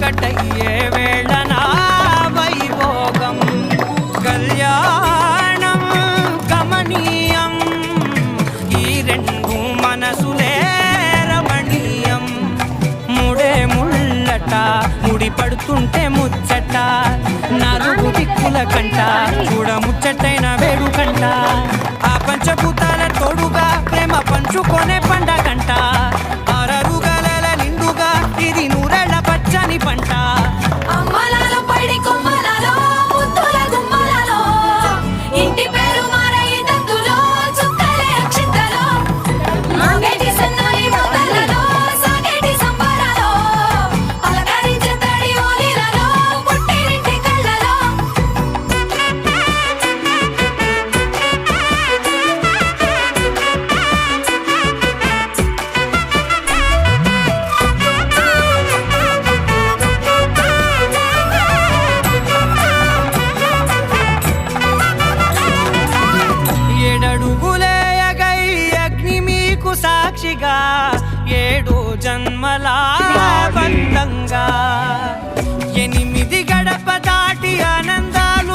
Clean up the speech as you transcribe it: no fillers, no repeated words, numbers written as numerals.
ఒక్కటయ్యే వేళన వైభోగం కళ్యాణం గమనీయం ఈ రెండు మనసులే రమణీయం ముడే ముళ్ళట ముడి పడుతుంటే ముచ్చట నాలుగు దిక్కుల కంట చూడ ముచ్చటైన వేడు కంట ఆ పంచభూతాల తోడుగా ప్రేమ పంచుకొనే పండగంట ఆరరుగల నిండుగా ఇది నూరెళ్ళ పచ్చని పంట అమ్మలాలో పడి కొమ్మలాలో ముద్దుల గుమ్మలాలో ఇంటి పేరు మారయి దందులో చుక్కలే అక్షింతలో మాగేటి సన్నాయి మోతలలో సాగేటి సంబరాలో పలకరించే తడి ఓలిలలో పుట్టినింటి కళ్ళలో ఏడడుగులే అగై అగ్ని మీకు సాక్షిగా ఏడు జన్మ